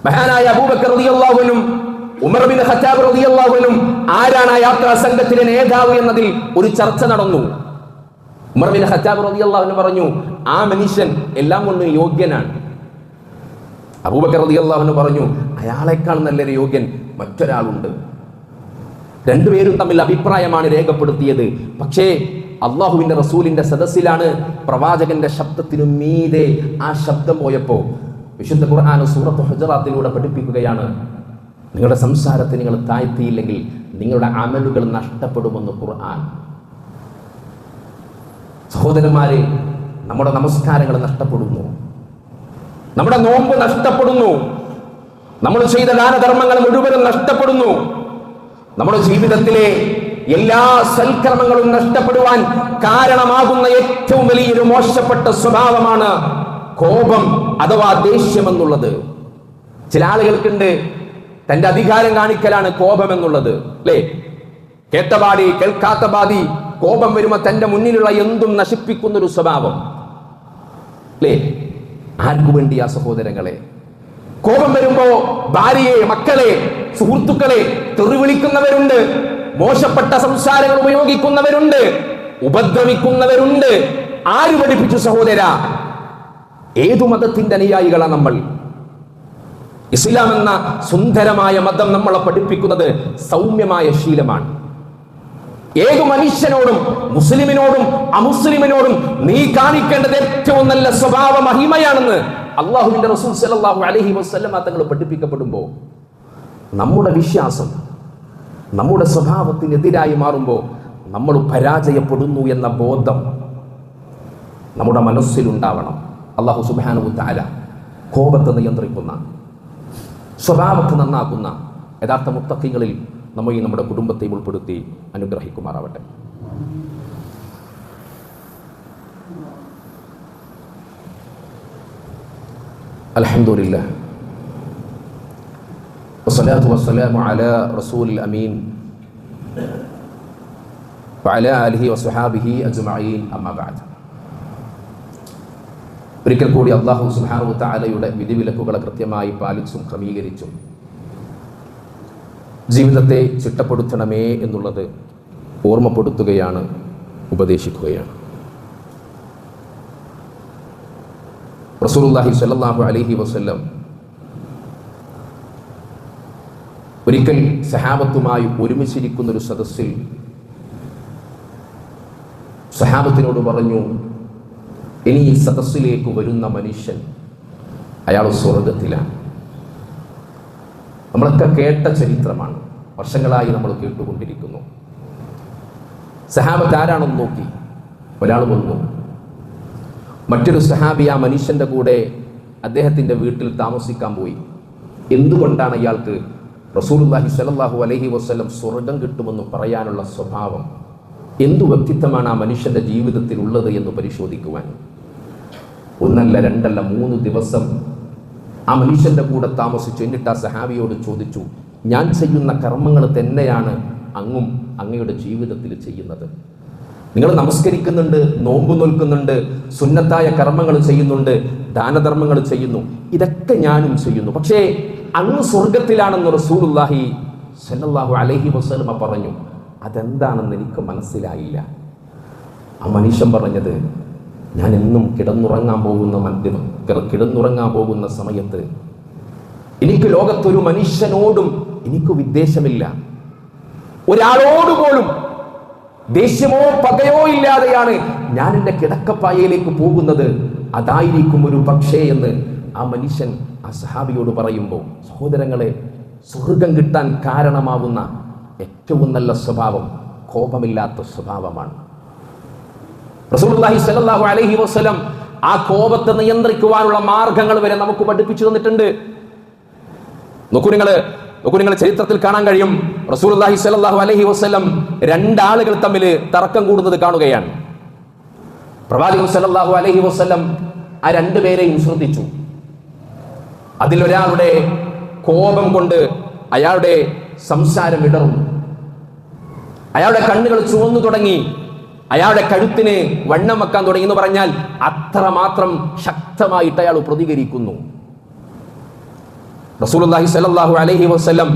മഹാനായ അബൂബക്കർ റളിയല്ലാഹു അൻഹു, ഉമർ ബിൻ ഖത്താബ് റളിയല്ലാഹു അൻഹു ആരാണ് ആ യാത്രാ സംഘത്തിലെ നേതാവ് എന്നതിൽ ഒരു ചർച്ച നടന്നു. ഉമർ ബിൻ ഖത്താബ് റളിയല്ലാഹു അൻഹു പറഞ്ഞു, ആ മനുഷ്യൻ എല്ലാം കൊണ്ടും യോഗ്യനാണ്. അബൂബക്കർ റളിയല്ലാഹു അൻഹു പറഞ്ഞു, അയാളെക്കാൾ നല്ലൊരു യോഗ്യൻ മറ്റൊരാളുണ്ട്. രണ്ടുപേരും തമ്മിൽ അഭിപ്രായമാണ് രേഖപ്പെടുത്തിയത്. പക്ഷേ അള്ളാഹുവിന്റെ റസൂലിന്റെ സദസ്സിലാണ്. പ്രവാചകന്റെ ശബ്ദത്തിനു മീതെ ആ ശബ്ദം പോയപ്പോ വിശുദ്ധ ഖുർആൻ സൂറത്ത് ഹുജറാത്തിലൂടെ പഠിപ്പിക്കുകയാണ്, നിങ്ങളുടെ സംസാരത്തെ നിങ്ങൾ താഴ്ത്തിയില്ലെങ്കിൽ നിങ്ങളുടെ അമലുകൾ നഷ്ടപ്പെടുമെന്ന് ഖുർആൻ. സഹോദരന്മാരെ, നമ്മുടെ നമസ്കാരങ്ങൾ നഷ്ടപ്പെടുന്നു, നമ്മുടെ നോമ്പ് നഷ്ടപ്പെടുന്നു, നമ്മൾ ചെയ്ത ദാനധർമ്മങ്ങൾ മുഴുവനും നഷ്ടപ്പെടുന്നു. നമ്മുടെ ജീവിതത്തിലെ എല്ലാ സൽക്കർമ്മങ്ങളും നഷ്ടപ്പെടുവാൻ കാരണമാകുന്ന ഏറ്റവും വലിയൊരു മോശപ്പെട്ട സ്വഭാവമാണ് കോപം അഥവാ ദേഷ്യം എന്നുള്ളത്. ചില ആളുകൾക്കുണ്ട്, തന്റെ അധികാരം കാണിക്കലാണ് കോപം എന്നുള്ളത്, അല്ലേ? കേട്ടപാടി കേൾക്കാത്ത ബാധി, കോപം വരുമ്പോ തന്റെ മുന്നിലുള്ള എന്തും നശിപ്പിക്കുന്നൊരു സ്വഭാവം, അല്ലേ? ആർക്കു വേണ്ടിയാ സഹോദരങ്ങളെ? കോപം വരുമ്പോ ഭാര്യയെ, മക്കളെ, സുഹൃത്തുക്കളെ തെറി വിളിക്കുന്നവരുണ്ട്, മോശപ്പെട്ട സംസാരങ്ങൾ ഉപയോഗിക്കുന്നവരുണ്ട്, ഉപദ്രവിക്കുന്നവരുണ്ട്. ആര് പഠിപ്പിച്ചു സഹോദര? ഏതു മതത്തിന്റെ അനുയായികളാണ് നമ്മൾ? ഇസ്ലാം എന്ന സുന്ദരമായ മതം നമ്മളെ പഠിപ്പിക്കുന്നത് സൗമ്യമായ ശീലമാണ്. ഏതു മനുഷ്യനോടും, മുസ്ലിമിനോടും അമുസ്ലിമിനോടും നീ കാണിക്കേണ്ടത് ഏറ്റവും നല്ല സ്വഭാവ മഹിമയാണെന്ന് അള്ളാഹുവിന്റെ റസൂൽ സല്ലല്ലാഹു അലൈഹി വസല്ലമ തങ്ങൾ പഠിപ്പിക്കപ്പെടുമ്പോൾ നമ്മുടെ വിശ്വാസം നമ്മുടെ സ്വഭാവത്തിനെതിരായി മാറുമ്പോൾ നമ്മൾ പരാജയപ്പെടുന്നു എന്ന ബോധം നമ്മുടെ മനസ്സിലുണ്ടാവണം. അല്ലാഹു സുബ്ഹാനഹു വ തആല കോപത്തെ നിയന്ത്രിക്കുന്ന, സ്വഭാവത്തെ നന്നാക്കുന്ന യഥാർത്ഥ മുത്തഖീങ്ങളിൽ നമ്മയും നമ്മുടെ കുടുംബത്തെയും ഉൾപ്പെടുത്തി അനുഗ്രഹിക്കുമാറാവട്ടെ. അൽഹംദുലില്ലാഹ് വസ്സലാത്തു വസ്സലാമു അലാ റസൂലിൽ അമീൻ വഅലാ ആലിഹി വസ്വഹാബിഹി അജ്മഈൻ, അമ്മാ ബഅദ്. ഒരിക്കൽ കൂടി അല്ലാഹു സുബ്ഹാനഹു വ തആലയുടെ വിധിവിലക്കുകളെ കൃത്യമായി പാലിച്ചും ക്രമീകരിച്ചും ജീവിതത്തെ ചിട്ടപ്പെടുത്തണമേ എന്നുള്ളത് ഓർമ്മപ്പെടുത്തുകയാണ്, ഉപദേശിക്കുകയാണ്. റസൂലുള്ളാഹി സ്വല്ലല്ലാഹു അലൈഹി വസല്ലം ഒരിക്കൽ സഹാബത്തുമായി ഒരുമിച്ചിരിക്കുന്നൊരു സദസ്സിൽ സഹാബത്തിനോട് പറഞ്ഞു, ഇനി ഈ സദസ്സിലേക്ക് വരുന്ന മനുഷ്യൻ അയാൾ സ്വർഗത്തിലാണ്. നമ്മളൊക്കെ കേട്ട ചരിത്രമാണ്, വർഷങ്ങളായി നമ്മൾ കേട്ടുകൊണ്ടിരിക്കുന്നു. സഹാബത്ത് ആരാണെന്ന് നോക്കി ഒരാൾ വന്നു. മറ്റൊരു സഹാബി ആ മനുഷ്യന്റെ കൂടെ അദ്ദേഹത്തിന്റെ വീട്ടിൽ താമസിക്കാൻ പോയി. എന്തുകൊണ്ടാണ് ഇയാൾക്ക് റസൂലുള്ളാഹി സ്വല്ലല്ലാഹു അലൈഹി വസല്ലം സ്വർഗം കിട്ടുമെന്ന് പറയാനുള്ള സ്വഭാവം? എന്തു വ്യക്തിത്വമാണ് ആ മനുഷ്യന്റെ ജീവിതത്തിൽ ഉള്ളത് എന്ന് പരിശോധിക്കുവാൻ ഒന്നല്ല രണ്ടല്ല 3 ദിവസം ആ മനുഷ്യന്റെ കൂടെ താമസിച്ചു. എന്നിട്ട് ആ സഹാബിയോട് ചോദിച്ചു, ഞാൻ ചെയ്യുന്ന കർമ്മങ്ങൾ തന്നെയാണ് അങ്ങും അങ്ങയുടെ ജീവിതത്തിൽ ചെയ്യുന്നത്. നിങ്ങൾ നമസ്കരിക്കുന്നുണ്ട്, നോമ്പ് നോൽക്കുന്നുണ്ട്, സുന്നത്തായ കർമ്മങ്ങൾ ചെയ്യുന്നുണ്ട്, ദാനധർമ്മങ്ങൾ ചെയ്യുന്നു, ഇതൊക്കെ ഞാനും ചെയ്യുന്നു. പക്ഷേ അങ്ങ് സ്വർഗത്തിലാണെന്ന് റസൂലുള്ളാഹി സ്വല്ലല്ലാഹു അലൈഹി വസല്ലമ പറഞ്ഞു. അതെന്താണെന്ന് എനിക്ക് മനസ്സിലായില്ല. ആ മനുഷ്യൻ പറഞ്ഞത്, ഞാൻ എന്നും കിടന്നുറങ്ങാൻ പോകുന്ന സമയത്ത് എനിക്ക് ലോകത്തൊരു മനുഷ്യനോടും എനിക്ക് വിദ്വേഷമില്ല, ഒരാളോട് പോലും ദേഷ്യമോ പകയോ ഇല്ലാതെയാണ് ഞാൻ എൻ്റെ കിടക്കപ്പായയിലേക്ക് പോകുന്നത്. അതായിരിക്കും ഒരു പക്ഷേ എന്ന് ആ മനുഷ്യൻ ആ സഹാബിയോട് പറയുമ്പോൾ, സഹോദരങ്ങളെ, സ്വർഗം കിട്ടാൻ കാരണമാവുന്ന ഏറ്റവും നല്ല സ്വഭാവം കോപമില്ലാത്ത സ്വഭാവമാണ്. റസൂലുള്ളാഹി സ്വല്ലല്ലാഹു അലൈഹി വസല്ലം ആ കോപത്തെ നിയന്ത്രിക്കുവാനുള്ള മാർഗങ്ങൾ വരെ നമുക്ക് പഠിപ്പിച്ചു തന്നിട്ടുണ്ട്. നോക്കൂ നിങ്ങൾ ചരിത്രത്തിൽ കാണാൻ കഴിയും, റസൂലുള്ളാഹി സ്വല്ലല്ലാഹു അലൈഹി വസല്ലം രണ്ടാളുകൾ തമ്മിൽ തർക്കം കൂടുന്നത് കാണുകയാണ്. പ്രവാചകൻ സ്വല്ലല്ലാഹു അലൈഹി വസല്ലം ആ രണ്ടുപേരെയും ശ്രദ്ധിച്ചു. അതിലൊരാളുടെ കോപം കൊണ്ട് അയാളുടെ സംസാരം ഇടറുന്നു, അയാളുടെ കണ്ണുകൾ ചുവന്നു തുടങ്ങി, അയാളുടെ കഴുത്തിന് വണ്ണം വെക്കാൻ തുടങ്ങി എന്ന് പറഞ്ഞാൽ അത്രമാത്രം ശക്തമായിട്ട് അയാൾ പ്രതികരിക്കുന്നു. റസൂലുള്ളാഹി സ്വല്ലല്ലാഹു അലൈഹി വസല്ലം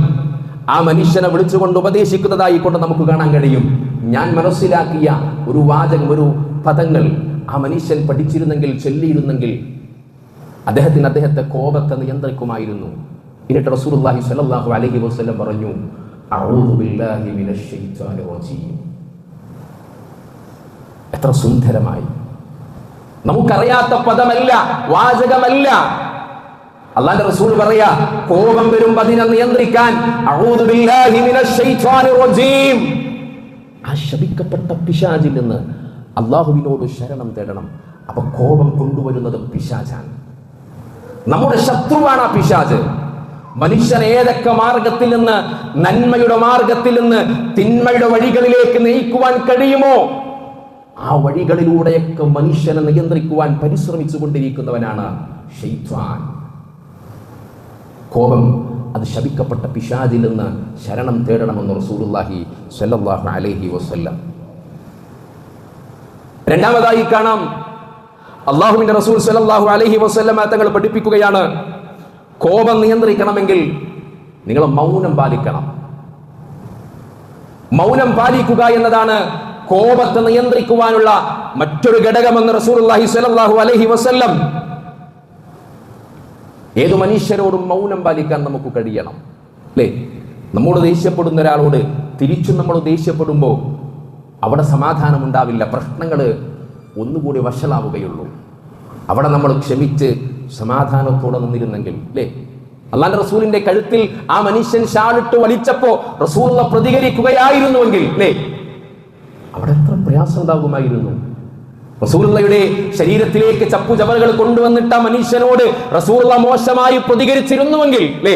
ആ മനുഷ്യനെ വിളിച്ചുകൊണ്ട് ഉപദേശിക്കുന്നതായി കൊണ്ട് നമുക്ക് കാണാൻ കഴിയും. ഞാൻ മനസ്സിലാക്കിയ ഒരു വാചകം, ഒരു പദങ്ങൾ ആ മനുഷ്യൻ പഠിച്ചിരുന്നെങ്കിൽ, ചൊല്ലിയിരുന്നെങ്കിൽ അദ്ദേഹത്തെ കോപത്തെ നിയന്ത്രിക്കുമായിരുന്നു. എന്നിട്ട് റസൂലുള്ളാഹി സ്വല്ലല്ലാഹു അലൈഹി വസല്ലം പറഞ്ഞു, അഊദു ബില്ലാഹി മിനശ് ശൈത്വാനിർ റജീം. എത്ര സുന്ദരമായി! നമുക്കറിയാത്ത പദമല്ല, വാചകമല്ല. അല്ലാഹുവിന്റെ റസൂൽ പറയാ, കോപം വരുമ്പോൾ അതിനെ നിയന്ത്രിക്കാൻ അഊദു ബില്ലാഹി മിനശ് ശൈത്വാനിർ റജീം, ആ ശപിക്കപ്പെട്ട പിശാചിൽ നിന്ന് അല്ലാഹുവിനോട് ശരണം തേടണം. അപ്പൊ കോപം കൊണ്ടുവരുന്നത് പിശാചാണ്, നമ്മുടെ ശത്രുവാണ് ആ പിശാച്. മനുഷ്യൻ ഏതൊക്കെ മാർഗത്തിൽ നിന്ന്, നന്മയുടെ മാർഗത്തിൽ നിന്ന് തിന്മയുടെ വഴികളിലേക്ക് നയിക്കുവാൻ കഴിയുമോ ആ വഴികളിലൂടെയൊക്കെ മനുഷ്യനെ നിയന്ത്രിക്കുവാൻ പരിശ്രമിച്ചു കൊണ്ടിരിക്കുന്നവനാണ് ശൈത്വാൻ. കോപം അത് ശപിക്കപ്പെട്ട പിശാചിൽ നിന്ന് ശരണം തേടണമെന്ന് റസൂലുള്ളാഹി സ്വല്ലല്ലാഹു അലൈഹി വസല്ലം. രണ്ടാമതായി കാണാം, അല്ലാഹുവിന്റെ റസൂൽ സ്വല്ലല്ലാഹു അലൈഹി വസല്ലം തങ്ങൾ പഠിപ്പിക്കുകയാണ്, കോപം നിയന്ത്രിക്കണമെങ്കിൽ നിങ്ങൾ മൗനം പാലിക്കണം. മൗനം പാലിക്കുക എന്നതാണ് കോപത്തെ നിയന്ത്രിക്കുവാനുള്ള മറ്റൊരു ഘടകമെന്ന് റസൂലുള്ളാഹി സ്വല്ലല്ലാഹു അലൈഹി വസല്ലം. ഏതു മനുഷ്യരോടും മൗനം പാലിക്കാൻ നമുക്ക് കഴിയണം, അല്ലേ? നമ്മോട് ദേഷ്യപ്പെടുന്ന ഒരാളോട് തിരിച്ചും നമ്മൾ ദേഷ്യപ്പെടുമ്പോൾ അവിടെ സമാധാനം ഉണ്ടാവില്ല, പ്രശ്നങ്ങൾ ഒന്നുകൂടി വഷളാവുകയുള്ളൂ. അവിടെ നമ്മൾ ക്ഷമിച്ച് സമാധാനത്തോടെ നിന്നിരുന്നെങ്കിൽ, അല്ലേ? അല്ലാഹുവിന്റെ റസൂലിന്റെ കഴുത്തിൽ ആ മനുഷ്യൻ ഷാളിട്ട് വലിച്ചപ്പോ റസൂലുള്ള പ്രതികരിക്കുകയായിരുന്നുവെങ്കിൽ, അല്ലേ, അവിടെ എത്ര പ്രയാസം ഉണ്ടാകുമായിരുന്നു. റസൂലുള്ളയുടെ ശരീരത്തിലേക്ക് ചപ്പുചവറുകൾ കൊണ്ടുവന്നിട്ട് ആ മനുഷ്യനോട് റസൂലുള്ള മോശമായി പ്രതികരിച്ചിരുന്നുവെങ്കിൽ, അല്ലേ,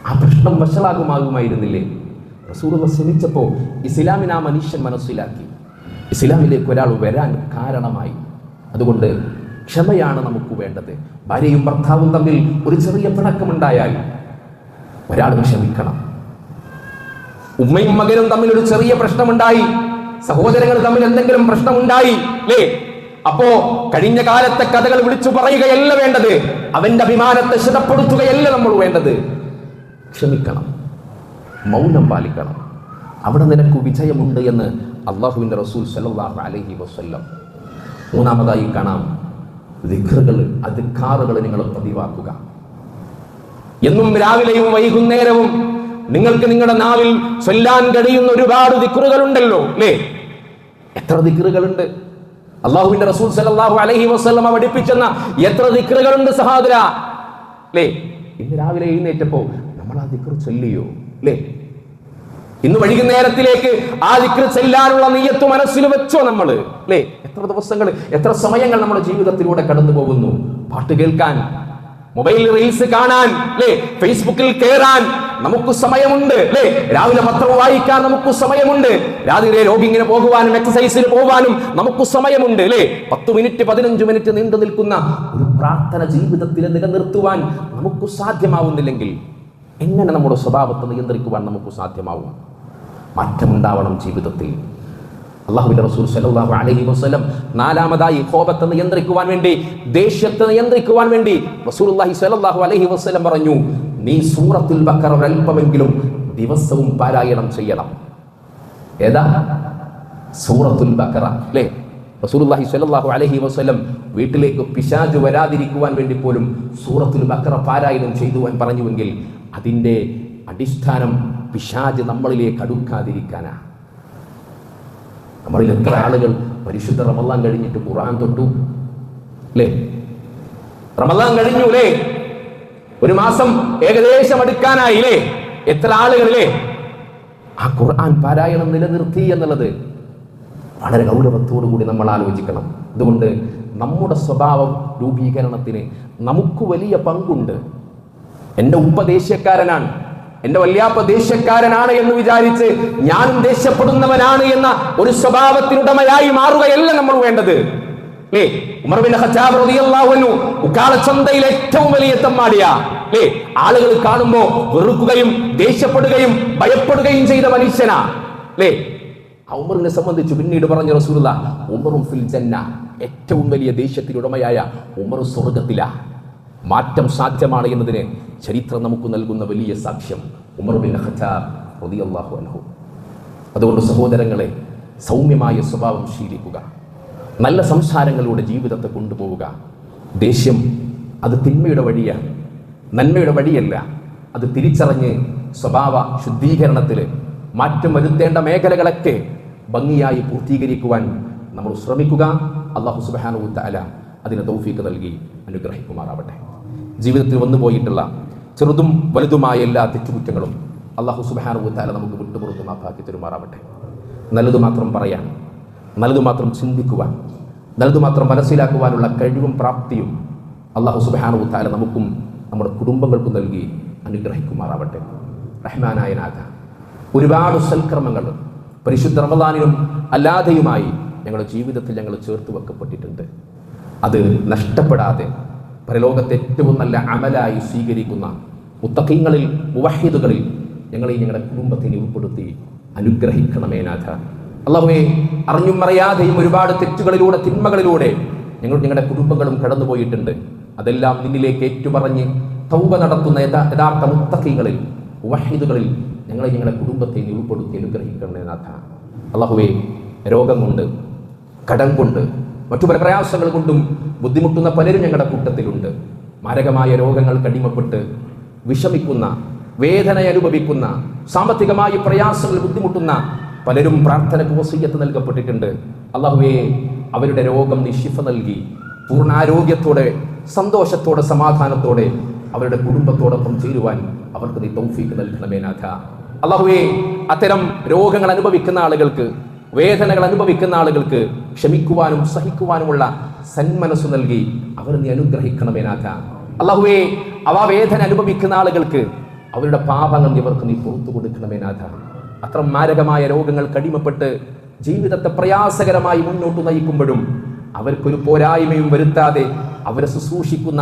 ആ പ്രശ്നം വഷളാകുമായിരുന്നില്ലേ? റസൂലുള്ള ശ്രമിച്ചപ്പോ ഇസ്ലാമിനെ ആ മനുഷ്യൻ മനസ്സിലാക്കി, ഇസ്ലാമിലേക്ക് ഒരാൾ വരാൻ കാരണമായി. അതുകൊണ്ട് ക്ഷമയാണ് നമുക്ക് വേണ്ടത്. ഭാര്യയും ഭർത്താവും തമ്മിൽ ഒരു ചെറിയ പിണക്കമുണ്ടായാൽ ഒരാൾ ക്ഷമിക്കണം. ഉമ്മയും മകനും തമ്മിൽ ഒരു ചെറിയ പ്രശ്നമുണ്ടായി, സഹോദരങ്ങൾ തമ്മിൽ എന്തെങ്കിലും പ്രശ്നമുണ്ടായി, അല്ലേ, അപ്പോ കഴിഞ്ഞ കാലത്തെ കഥകൾ വിളിച്ചു പറയുകയല്ല വേണ്ടത്, അവന്റെ അഭിമാനത്തെ ശിഥപ്പെടുത്തുകയല്ല നമ്മൾ വേണ്ടത്. ക്ഷമിക്കണം, മൗനം പാലിക്കണം. അവിടെ നിനക്ക് വിജയമുണ്ട് എന്ന് അല്ലാഹുവിന്റെ റസൂൽ സ്വല്ലല്ലാഹു അലൈഹി വസല്ലം. മൂന്നാമതായി കാണാം, ദിക്റുകൾ, അദ്കാറുകൾ നിങ്ങൾ പതിവാക്കുക. എന്നും രാവിലെയും വൈകുന്നേരവും നിങ്ങൾക്ക് നിങ്ങളുടെ നാവിൽ ചൊല്ലാൻ കഴിയുന്ന ഒരുപാട് ദിക്റുകൾ ഉണ്ടല്ലോ, അല്ലേ? എത്ര ദിക്റുകളുണ്ട്! അല്ലാഹുവിന്റെ റസൂൽ സ്വല്ലല്ലാഹു അലൈഹി വസല്ലം പഠിപ്പിച്ചെന്ന എത്ര ദിക്റുകളുണ്ട് സഹോദരാ, അല്ലേ? ഇന്ന് രാവിലെ എഴുന്നേറ്റപ്പോ നമ്മൾ ആ ദിക്ർ ചൊല്ലിയോ, അല്ലേ? ഇന്ന് വൈകുന്നേരത്തിലേക്ക് ആ ദിക്ർ ചെല്ലാനുള്ള നിയ്യത്ത് മനസ്സിൽ വെച്ചോ നമ്മൾ, അല്ലേ? എത്ര ദിവസങ്ങൾ, എത്ര സമയങ്ങൾ നമ്മുടെ ജീവിതത്തിലൂടെ കടന്നു പോകുന്നു. പാട്ട് കേൾക്കാൻ, മൊബൈൽ റീൽസ് കാണാൻ, അല്ലേ, ഫേസ്ബുക്കിൽ കയറാൻ നമുക്ക് സമയമുണ്ട്, അല്ലേ? രാവിലെ പത്രം വായിക്കാൻ നമുക്ക് സമയമുണ്ട്, രാത്രിയിലെ ജോഗിങ്ങിന് പോകുവാനും എക്സസൈസിന് പോകാനും നമുക്ക് സമയമുണ്ട്, അല്ലേ? 10 മിനിറ്റ് 15 മിനിറ്റ് നീണ്ടു നിൽക്കുന്ന ഒരു പ്രാർത്ഥന ജീവിതത്തിൽ നിലനിർത്തുവാൻ നമുക്ക് സാധ്യമാവുന്നില്ലെങ്കിൽ എങ്ങനെ നമ്മുടെ സ്വഭാവത്തെ നിയന്ത്രിക്കുവാൻ നമുക്ക് സാധ്യമാവും? മാറ്റമുണ്ടാവണം ജീവിതത്തിൽ. അല്ലാഹുവിന്റെ റസൂൽ സ്വല്ലല്ലാഹു അലൈഹി വസല്ലം നാലാമതായി കോപത്തെ നിയന്ത്രിക്കുവാൻ വേണ്ടി, ദേഷ്യത്തെ നിയന്ത്രിക്കുവാൻ വേണ്ടി റസൂലുള്ളാഹി സ്വല്ലല്ലാഹു അലൈഹി വസല്ലം പറഞ്ഞു, നീ സൂറത്തുൽ ബഖറ ഒരൽപ്പമെങ്കിലും ദിവസവും പാരായണം ചെയ്യണം. ഏതാ? സൂറത്തുൽ ബഖറ, അല്ലേ? റസൂലുള്ളാഹി സ്വല്ലല്ലാഹു അലൈഹി വസല്ലം വീട്ടിലേക്ക് പിശാച് വരാതിരിക്കുവാൻ വേണ്ടി പോലും സൂറത്തുൽ ബഖറ പാരായണം ചെയ്തുവാൻ പറഞ്ഞുവെങ്കിൽ അതിൻ്റെ അടിസ്ഥാനം പിശാച് നമ്മളിലേക്ക് അടുക്കാതിരിക്കാനാണ്. നമ്മളിൽ എത്ര ആളുകൾ പരിശുദ്ധ റമളാൻ കഴിഞ്ഞിട്ട് ഖുർആൻ തൊട്ടു, അല്ലേ? റമദാൻ കഴിഞ്ഞൂലേ, ഒരു മാസം ഏകദേശം അടുക്കാനായില്ലേ, എത്ര ആളുകളില്ലേ ആ ഖുർആൻ പാരായണം നിലനിർത്തി എന്നുള്ളത് വളരെ ഗൗരവത്തോടു കൂടി നമ്മൾ ആലോചിക്കണം. അതുകൊണ്ട് നമ്മുടെ സ്വഭാവം രൂപീകരണത്തിന് നമുക്ക് വലിയ പങ്കുണ്ട്. എൻ്റെ ഉപ്പ ദേശക്കാരനാണ്, എൻ്റെ വല്യാപ്പ ദേശക്കാരനാണ് എന്ന് വിചാരിച്ച് ഞാനും ദേശപ്പെടുന്നവനാണ് എന്ന ഒരു സ്വഭാവത്തിനുടമയായി മാറുകയല്ല നമ്മൾ വേണ്ടത്. ഉമർ ബിൻ ഖത്താബ് റളിയല്ലാഹു അൻഹു ഉക്കാളച്ചന്തയിലെ ഏറ്റവും വലിയ തെമ്മാടിയ, ആളുകൾ കാണുമ്പോൾ വെറുക്കുകയും ദേഷ്യപ്പെടുകയും ഭയപ്പെടുകയും ചെയ്ത മനുഷ്യനാ. ഉമറിനെ സംബന്ധിച്ച് പിന്നീട് പറഞ്ഞ റസൂലുള്ളാഹി, ഉമറും ഫിൽ ജന്ന, ഏറ്റവും വലിയ ദേശത്തിനുടമയായ ഉമർ സ്വർഗ്ഗത്തിലാ. മാറ്റം സാധ്യമാണ് എന്നതിന് ചരിത്രം നമുക്ക് നൽകുന്ന വലിയ സാക്ഷ്യം ഉമർ ബിൻ ഖത്താബ് റളിയല്ലാഹു അൻഹു. അതുകൊണ്ട് സഹോദരങ്ങളെ, സൗമ്യമായ സ്വഭാവം ശീലിക്കുക, നല്ല സംസാരങ്ങളിലൂടെ ജീവിതത്തെ കൊണ്ടുപോവുക. ദേഷ്യം അത് തിന്മയുടെ വഴിയാണ്, നന്മയുടെ വഴിയല്ല. അത് തിരിച്ചറിഞ്ഞ് സ്വഭാവ ശുദ്ധീകരണത്തിൽ മാറ്റം വരുത്തേണ്ട മേഖലകളൊക്കെ ഭംഗിയായി പൂർത്തീകരിക്കുവാൻ നമ്മൾ ശ്രമിക്കുക. അല്ലാഹു സുബ്ഹാനഹു വ തആല അതിന് തൗഫീഖ് നൽകി അനുഗ്രഹിക്കുമാറാവട്ടെ. ജീവിതത്തിൽ വന്നുപോയിട്ടുള്ള ചെറുതും വലുതുമായ എല്ലാ തെറ്റുകുറ്റങ്ങളും അല്ലാഹു സുബ്ഹാനഹു വ തആല നമുക്ക് വിട്ടുപുറത്ത് മാപ്പാക്കി തരുമാറാവട്ടെ. നല്ലത് മാത്രം പറയാൻ, നല്ലത് മാത്രം ചിന്തിക്കുവാൻ, നല്ലത് മാത്രം മനസ്സിലാക്കുവാനുള്ള കഴിവും പ്രാപ്തിയും അല്ലാഹു സുബ്ഹാനഹു വ തആല നമുക്കും നമ്മുടെ കുടുംബങ്ങൾക്കും നൽകി അനുഗ്രഹിക്കുമാറാവട്ടെ. റഹ്മാനായ നാഥ, ഒരുപാട് സൽക്കർമ്മങ്ങൾ പരിശുദ്ധ റമദാനിലും അല്ലാതെയുമായി ഞങ്ങളുടെ ജീവിതത്തിൽ ഞങ്ങൾ ചേർത്ത് വെക്കപ്പെട്ടിട്ടുണ്ട്. അത് നഷ്ടപ്പെടാതെ പരലോകത്തെ ഏറ്റവും നല്ല അമലായി സ്വീകരിക്കുന്ന മുത്തഖീങ്ങളിൽ മുവഹ്ഹിദുകളിൽ ഞങ്ങളെ ഞങ്ങളുടെ കുടുംബത്തിനെ ഉൾപ്പെടുത്തി അനുഗ്രഹിക്കണമേ നാഥ. അല്ലാഹുവേ, അറിഞ്ഞും അറിയാതെയും ഒരുപാട് തെറ്റുകളിലൂടെ തിന്മകളിലൂടെ ഞങ്ങളുടെ കുടുംബങ്ങളും കടന്നുപോയിട്ടുണ്ട്. അതെല്ലാം നിന്നിലേക്ക് ഏറ്റുപറഞ്ഞ് തൗബ നടത്തുന്ന യഥാർത്ഥ മുത്തഖീങ്ങളിൽ മുവഹ്ഹിദുകളിൽ ഞങ്ങളുടെ കുടുംബത്തെ ഉൾപ്പെടുത്തി അനുഗ്രഹിക്കണമേ നാഥ. അല്ലാഹുവേ, രോഗം കൊണ്ട്, കടം കൊണ്ട്, മറ്റു പല പ്രയാസങ്ങൾ കൊണ്ടും ബുദ്ധിമുട്ടുന്ന പലരും ഞങ്ങളുടെ കൂട്ടത്തിലുണ്ട്. മാരകമായ രോഗങ്ങൾ കടിമപ്പെട്ട് വിഷമിക്കുന്ന, വേദന അനുഭവിക്കുന്ന, സാമ്പത്തികമായി പ്രയാസങ്ങൾ ബുദ്ധിമുട്ടുന്ന പലരും പ്രാർത്ഥനയ്ക്ക് വസിയ്യത്ത് നൽകപ്പെട്ടിട്ടുണ്ട്. അല്ലാഹുവേ, അവരുടെ രോഗം നീ ശിഫ നൽകി പൂർണ്ണാരോഗ്യത്തോടെ, സന്തോഷത്തോടെ, സമാധാനത്തോടെ അവരുടെ കുടുംബത്തോടൊപ്പം ചേരുവാൻ അവർക്ക് നീ തൗഫീഖ് നൽകണമേ നാഥ. അല്ലാഹുവേ, അത്തരം രോഗങ്ങൾ അനുഭവിക്കുന്ന ആളുകൾക്ക്, വേദനകൾ അനുഭവിക്കുന്ന ആളുകൾക്ക് ക്ഷമിക്കുവാനും സഹിക്കുവാനുമുള്ള സന്മനസ്സു നൽകി അവർ നീ അനുഗ്രഹിക്കണമേ നാഥ. അല്ലാഹുവേ, അവ വേദന അനുഭവിക്കുന്ന ആളുകൾക്ക് അവരുടെ പാപങ്ങൾ ഇവർക്ക് നീ പുറത്തു കൊടുക്കണമേ നാഥ. അത്ര മാരകമായ രോഗങ്ങൾ കടിമപ്പെട്ട് ജീവിതത്തെ പ്രയാസകരമായി മുന്നോട്ട് നയിക്കുമ്പോഴും അവർക്കൊരു പോരായ്മയും വരുത്താതെ അവരെ ശുശ്രൂഷിക്കുന്ന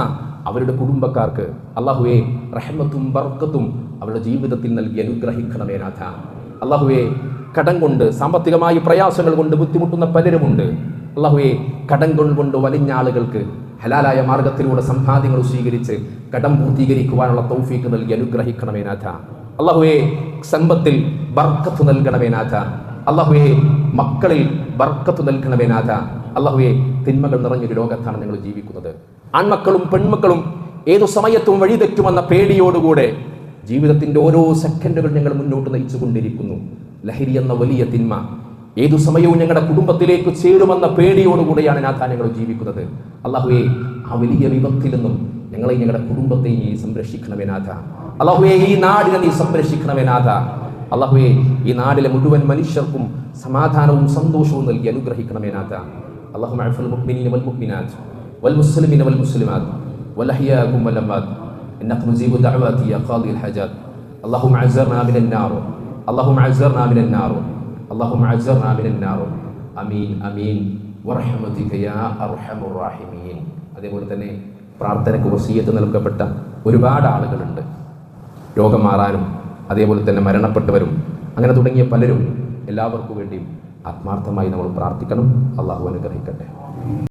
അവരുടെ കുടുംബക്കാർക്ക് അല്ലാഹുവേ റഹ്മത്തും ബർക്കത്തും അവരുടെ ജീവിതത്തിൽ നൽകി അനുഗ്രഹിക്കണമേ നാഥ. അല്ലാഹുവേ, കടം കൊണ്ട്, സാമ്പത്തികമായി പ്രയാസങ്ങൾ കൊണ്ട് ബുദ്ധിമുട്ടുന്ന പലരുമുണ്ട്. അല്ലാഹുവേ, കടം കൊണ്ട് വലിഞ്ഞ ആളുകൾക്ക് ഹലാലായ മാർഗത്തിലൂടെ സമ്പാദ്യങ്ങൾ സ്വീകരിച്ച് കടം പൂർത്തീകരിക്കുവാനുള്ള തൗഫീഖ് നൽകി അനുഗ്രഹിക്കണമേ നാഥ. അല്ലാഹുവേ, സമ്പത്തിൽ ബർക്കത്ത് നൽകണമേ നാഥ. അല്ലാഹുവേ, മക്കളിൽ ബർക്കത്ത് നൽകണമേ നാഥ. അല്ലാഹുവേ, തിന്മകൾ നിറഞ്ഞൊരു ലോകത്താണ് ഞങ്ങൾ ജീവിക്കുന്നത്. ആൺമക്കളും പെൺമക്കളും ഏതു സമയത്തും വഴിതെറ്റുമെന്ന പേടിയോടുകൂടെ ജീവിതത്തിൻ്റെ ഓരോ സെക്കൻഡുകൾ ഞങ്ങൾ മുന്നോട്ട് നയിച്ചു കൊണ്ടിരിക്കുന്നു. ലഹരി എന്ന വലിയ തിന്മ ഏതു സമയവും ഞങ്ങളുടെ കുടുംബത്തിലേക്ക് ചേരുമെന്ന പേടിയോടുകൂടെയാണ് നാഥ ഞങ്ങൾ ജീവിക്കുന്നത്. അല്ലാഹുവേ, ആ വലിയ വിപത്തിൽ നിന്നും ഞങ്ങളെ ഞങ്ങളുടെ കുടുംബത്തെ നീ സംരക്ഷിക്കണമേ നാഥ. അല്ലാഹുവേ, ഈ നാടിനെ നീ സംരക്ഷിക്കണമേ നാഥ. അല്ലാഹുവേ, ഈ നാടിലെ മുഴുവൻ മനുഷ്യർക്കും സമാധാനവും സന്തോഷവും നൽകി അനുഗ്രഹിക്കണമേ നാഥ. അല്ലാഹുമ്മ അഫ്ൽ മുഅ്മിനീന വൽ മുഅ്മിനാത്ത് വൽ മുസ്ലിമീന വൽ മുസ്ലിമാത്ത് വൽ അഹ്യാഉം വൽ അംവാത്ത് ഇന്നക മുജീബു ദഅവാതി യാ ഖാദിൽ ഹജാത്ത്. അല്ലാഹുമ്മ അസ്ർനാ മിനൻ നാർ, അല്ലാഹുമ്മ അസ്ർനാ മിനൻ നാർ, അല്ലാഹുമ്മ അസ്ർനാ മിനൻ നാർ. ആമീൻ ആമീൻ വറഹ്മതിക യാ അർഹമുർ റഹീമീൻ. അതേപോലെ തന്നെ പ്രാർത്ഥനയ്ക്ക് വസിയ്യത്ത് നൽകപ്പെട്ട ഒരുപാട് ആളുകളുണ്ട്. രോഗം മാറാനും അതേപോലെ തന്നെ മരണപ്പെട്ടവരും അങ്ങനെ തുടങ്ങിയ പലരും. എല്ലാവർക്കും വേണ്ടിയും ആത്മാർത്ഥമായി നമ്മൾ പ്രാർത്ഥിക്കണം. അല്ലാഹു അനുഗ്രഹിക്കട്ടെ.